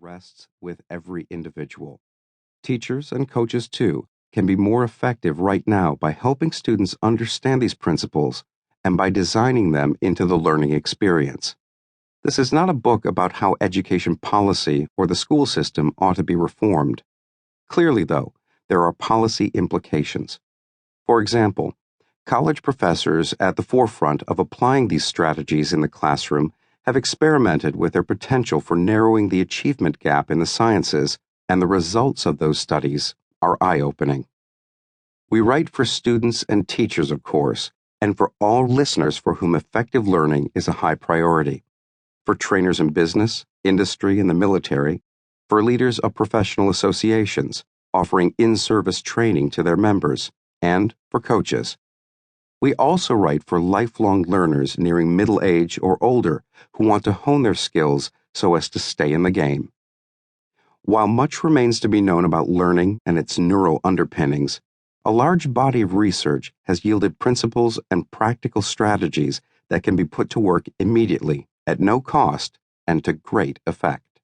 rests with every individual. Teachers and coaches, too, can be more effective right now by helping students understand these principles and by designing them into the learning experience. This is not a book about how education policy or the school system ought to be reformed. Clearly, though, there are policy implications. For example, college professors at the forefront of applying these strategies in the classroom have experimented with their potential for narrowing the achievement gap in the sciences, and the results of those studies are eye-opening. We write for students and teachers, of course, and for all listeners for whom effective learning is a high priority. For trainers in business, industry, and the military, for leaders of professional associations offering in-service training to their members, and for coaches. We also write for lifelong learners nearing middle age or older who want to hone their skills so as to stay in the game. While much remains to be known about learning and its neural underpinnings, a large body of research has yielded principles and practical strategies that can be put to work immediately, at no cost, and to great effect.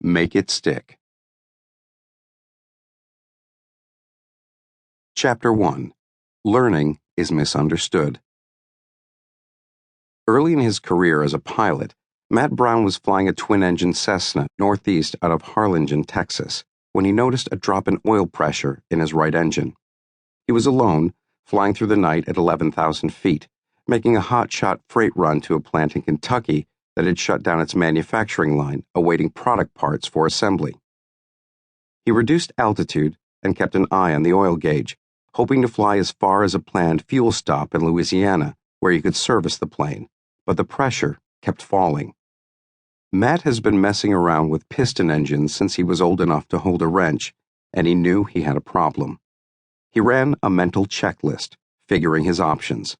Make it stick. Chapter 1. Learning is Misunderstood. Early in his career as a pilot, Matt Brown was flying a twin-engine Cessna northeast out of Harlingen, Texas, when he noticed a drop in oil pressure in his right engine. He was alone, flying through the night at 11,000 feet, making a hot-shot freight run to a plant in Kentucky that had shut down its manufacturing line, awaiting product parts for assembly. He reduced altitude and kept an eye on the oil gauge, hoping to fly as far as a planned fuel stop in Louisiana, where he could service the plane, but the pressure kept falling. Matt has been messing around with piston engines since he was old enough to hold a wrench, and he knew he had a problem. He ran a mental checklist, figuring his options.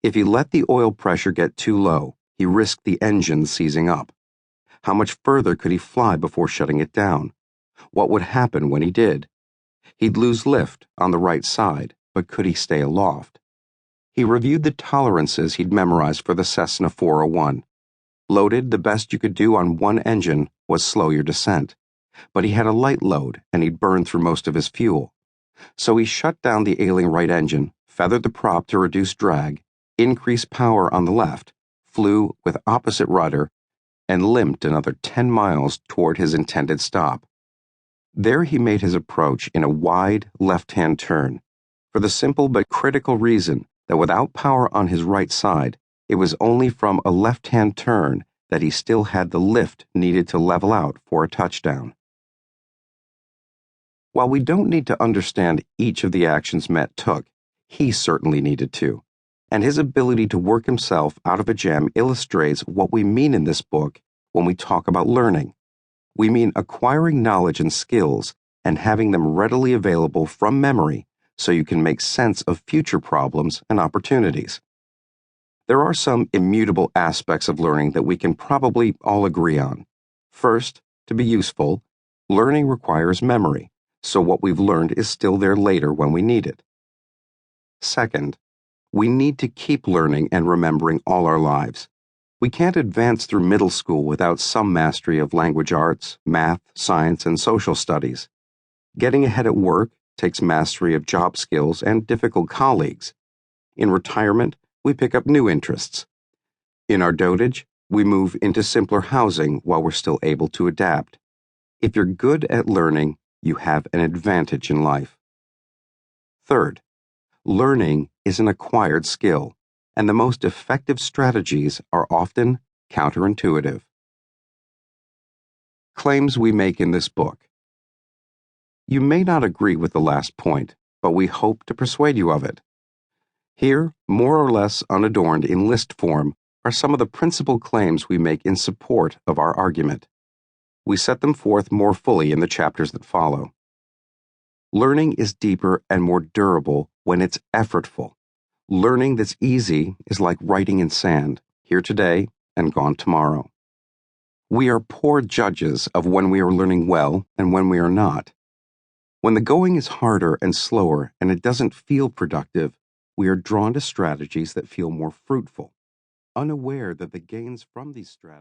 If he let the oil pressure get too low, he risked the engine seizing up. How much further could he fly before shutting it down? What would happen when he did? He'd lose lift on the right side, but could he stay aloft? He reviewed the tolerances he'd memorized for the Cessna 401. Loaded, the best you could do on one engine was slow your descent, but he had a light load and he'd burned through most of his fuel. So he shut down the ailing right engine, feathered the prop to reduce drag, increased power on the left, flew with opposite rudder, and limped another 10 miles toward his intended stop. There he made his approach in a wide left-hand turn, for the simple but critical reason that without power on his right side, it was only from a left-hand turn that he still had the lift needed to level out for a touchdown. While we don't need to understand each of the actions Matt took, he certainly needed to, and his ability to work himself out of a jam illustrates what we mean in this book when we talk about learning. We mean acquiring knowledge and skills and having them readily available from memory so you can make sense of future problems and opportunities. There are some immutable aspects of learning that we can probably all agree on. First, to be useful, learning requires memory, so what we've learned is still there later when we need it. Second, we need to keep learning and remembering all our lives. We can't advance through middle school without some mastery of language arts, math, science, and social studies. Getting ahead at work takes mastery of job skills and difficult colleagues. In retirement, we pick up new interests. In our dotage, we move into simpler housing while we're still able to adapt. If you're good at learning, you have an advantage in life. Third, learning is an acquired skill, and the most effective strategies are often counterintuitive. Claims we make in this book. You may not agree with the last point, but we hope to persuade you of it. Here, more or less unadorned in list form, are some of the principal claims we make in support of our argument. We set them forth more fully in the chapters that follow. Learning is deeper and more durable when it's effortful. Learning that's easy is like writing in sand, here today and gone tomorrow. We are poor judges of when we are learning well and when we are not. When the going is harder and slower and it doesn't feel productive, we are drawn to strategies that feel more fruitful, unaware that the gains from these strategies